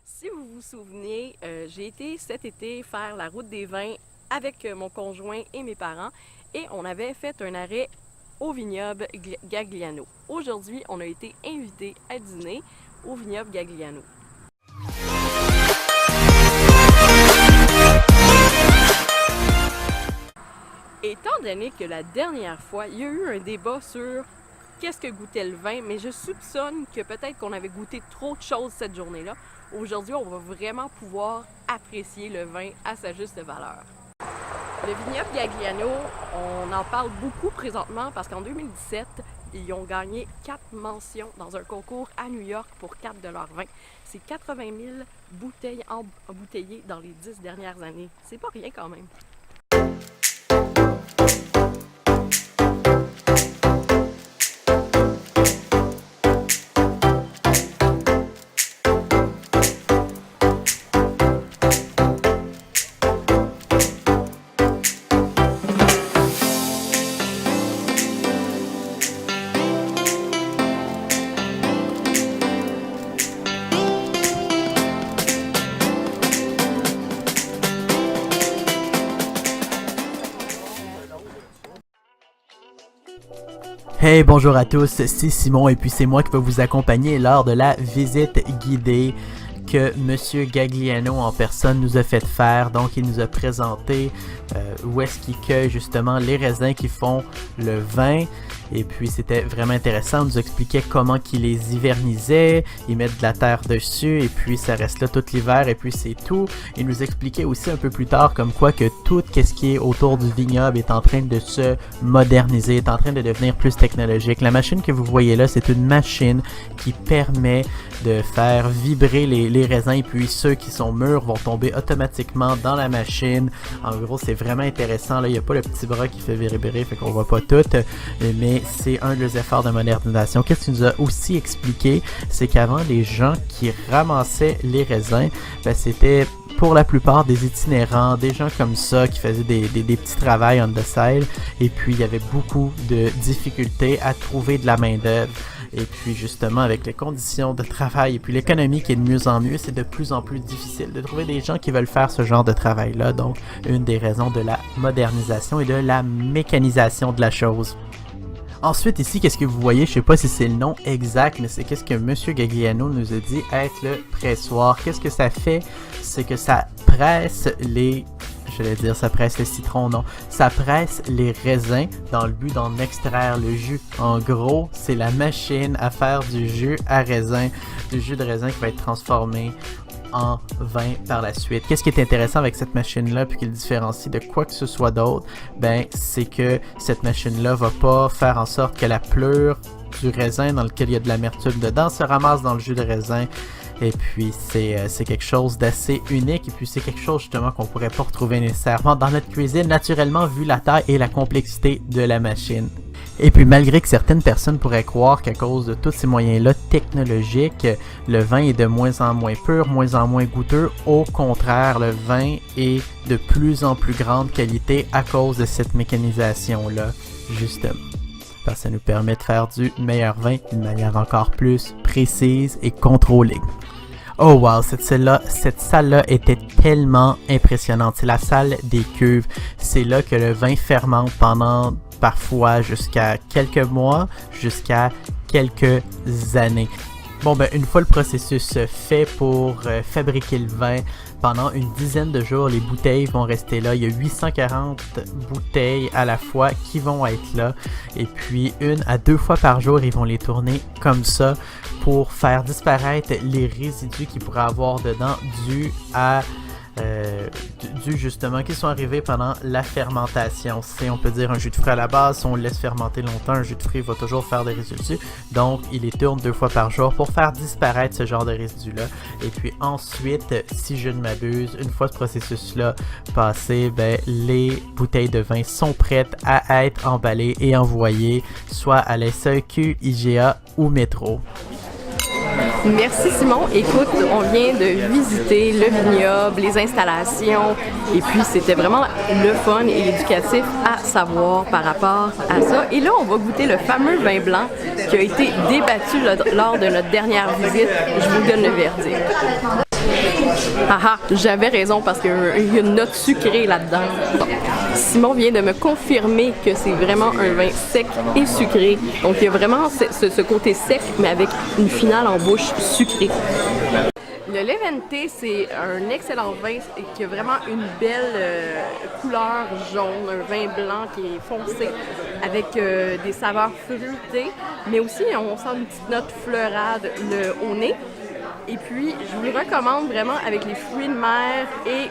Si vous vous souvenez, j'ai été cet été faire la route des vins avec mon conjoint et mes parents et on avait fait un arrêt au vignoble Gagliano. Aujourd'hui, on a été invités à dîner au vignoble Gagliano. Étant donné que la dernière fois, il y a eu un débat sur qu'est-ce que goûtait le vin, mais je soupçonne que peut-être qu'on avait goûté trop de choses cette journée-là. Aujourd'hui, on va vraiment pouvoir apprécier le vin à sa juste valeur. Le vignoble Gagliano, on en parle beaucoup présentement parce qu'en 2017, ils ont gagné 4 mentions dans un concours à New York pour 4 de leurs vins. C'est 80 000 bouteilles embouteillées dans les 10 dernières années. C'est pas rien quand même. Hey, bonjour à tous, c'est Simon et puis c'est moi qui vais vous accompagner lors de la visite guidée que Monsieur Gagliano en personne nous a fait faire. Donc il nous a présenté où est-ce qu'il cueille justement les raisins qui font le vin. Et puis c'était vraiment intéressant, on nous expliquait comment qu'il les hivernisait, ils mettent de la terre dessus et puis ça reste là tout l'hiver et puis c'est tout. Il nous expliquait aussi un peu plus tard comme quoi que tout ce qui est autour du vignoble est en train de se moderniser, est en train de devenir plus technologique. La machine que vous voyez là, c'est une machine qui permet de faire vibrer les raisins et puis ceux qui sont mûrs vont tomber automatiquement dans la machine. En gros, c'est vraiment intéressant. Là, il n'y a pas le petit bras qui fait vibrer, fait qu'on voit pas tout, mais c'est un des efforts de modernisation. Qu'est-ce qu'il nous a aussi expliqué, c'est qu'avant, les gens qui ramassaient les raisins, ben, c'était pour la plupart des itinérants, des gens comme ça qui faisaient des petits travails on the side, et puis il y avait beaucoup de difficultés à trouver de la main-d'œuvre. Et puis justement, avec les conditions de travail et puis l'économie qui est de mieux en mieux, c'est de plus en plus difficile de trouver des gens qui veulent faire ce genre de travail-là. Donc, une des raisons de la modernisation et de la mécanisation de la chose. Ensuite, ici, qu'est-ce que vous voyez? Je sais pas si c'est le nom exact, mais c'est qu'est-ce que Monsieur Gagliano nous a dit être le pressoir. Qu'est-ce que ça fait? C'est que ça presse ça presse le citron, non. Ça presse les raisins dans le but d'en extraire le jus. En gros, c'est la machine à faire du jus à raisin, du jus de raisin qui va être transformé en vin par la suite. Qu'est-ce qui est intéressant avec cette machine-là puis qui le différencie de quoi que ce soit d'autre? Ben, c'est que cette machine-là va pas faire en sorte que la pleure du raisin dans lequel il y a de l'amertume dedans se ramasse dans le jus de raisin. Et puis c'est quelque chose d'assez unique et puis c'est quelque chose justement qu'on pourrait pas retrouver nécessairement dans notre cuisine naturellement vu la taille et la complexité de la machine. Et puis malgré que certaines personnes pourraient croire qu'à cause de tous ces moyens-là technologiques, le vin est de moins en moins pur, moins en moins goûteux, au contraire, le vin est de plus en plus grande qualité à cause de cette mécanisation-là, justement. Parce que ça nous permet de faire du meilleur vin d'une manière encore plus précise et contrôlée. Oh wow, cette salle-là était tellement impressionnante. C'est la salle des cuves. C'est là que le vin fermente pendant parfois jusqu'à quelques mois, jusqu'à quelques années. Bon ben une fois le processus fait pour fabriquer le vin, pendant une dizaine de jours, les bouteilles vont rester là. Il y a 840 bouteilles à la fois qui vont être là. Et puis 1 à 2 fois par jour, ils vont les tourner comme ça pour faire disparaître les résidus qu'ils pourraient avoir dedans dû justement qui sont arrivés pendant la fermentation. C'est on peut dire un jus de fruits à la base, si on le laisse fermenter longtemps, un jus de fruits va toujours faire des résidus. Donc il les tourne 2 fois par jour pour faire disparaître ce genre de résidus-là. Et puis ensuite, si je ne m'abuse, une fois ce processus-là passé, ben, les bouteilles de vin sont prêtes à être emballées et envoyées soit à la SAQ, IGA ou Métro. Merci Simon. Écoute, on vient de visiter le vignoble, les installations, et puis c'était vraiment le fun et éducatif à savoir par rapport à ça. Et là, on va goûter le fameux vin blanc qui a été débattu lors de notre dernière visite. Je vous donne le verdict. Ah, j'avais raison parce qu'il y a une note sucrée là-dedans. Simon vient de me confirmer que c'est vraiment un vin sec et sucré. Donc il y a vraiment ce côté sec, mais avec une finale en bouche sucrée. Le Levante, c'est un excellent vin qui a vraiment une belle couleur jaune, un vin blanc qui est foncé avec des saveurs fruitées, mais aussi on sent une petite note fleurade au nez. Et puis, je vous le recommande vraiment avec les fruits de mer et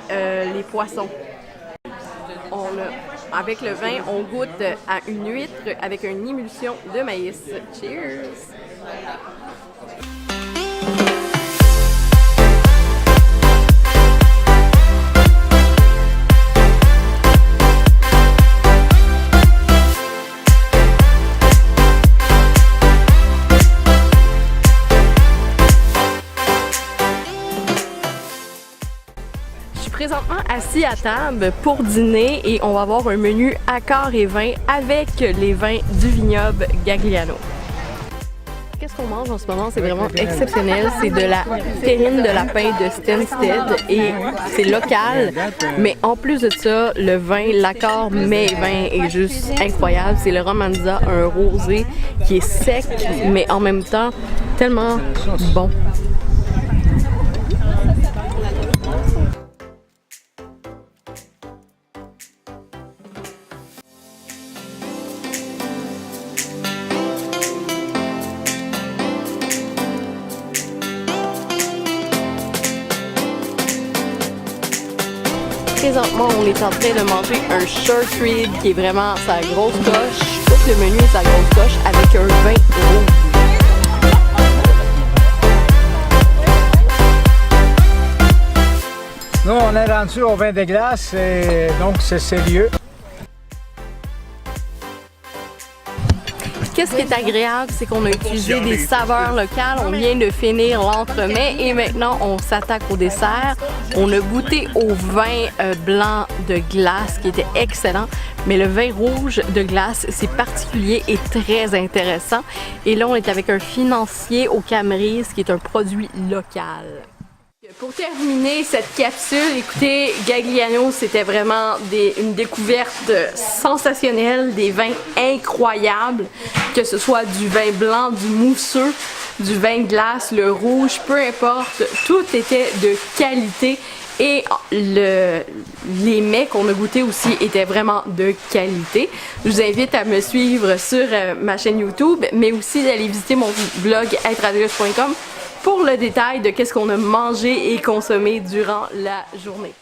les poissons. Avec le vin, on goûte à une huître avec une émulsion de maïs. Cheers! Présentement assis à table pour dîner et on va avoir un menu accord et vin avec les vins du vignoble Gagliano. Qu'est-ce qu'on mange en ce moment? C'est vraiment exceptionnel. C'est de la terrine de lapin de Stenstead et c'est local. Mais en plus de ça, le vin, l'accord mets vin est juste incroyable. C'est le Romanza, un rosé qui est sec mais en même temps tellement bon. Présentement, on est en train de manger un short rib qui est vraiment sa grosse coche. Tout le menu est sa grosse coche avec un vin rouge. Nous, on est rendu au vin de glace et donc c'est sérieux. Qu'est-ce qui est agréable, c'est qu'on a utilisé des saveurs locales. On vient de finir l'entremets et maintenant on s'attaque au dessert. On a goûté au vin blanc de glace qui était excellent, mais le vin rouge de glace, c'est particulier et très intéressant. Et là, on est avec un financier au Camerise qui est un produit local. Pour terminer cette capsule, écoutez, Gagliano, c'était vraiment une découverte sensationnelle, des vins incroyables, que ce soit du vin blanc, du mousseux, du vin de glace, le rouge, peu importe, tout était de qualité et les mets qu'on a goûtés aussi étaient vraiment de qualité. Je vous invite à me suivre sur ma chaîne YouTube, mais aussi d'aller visiter mon blog êtreadrius.com pour le détail de qu'est-ce qu'on a mangé et consommé durant la journée.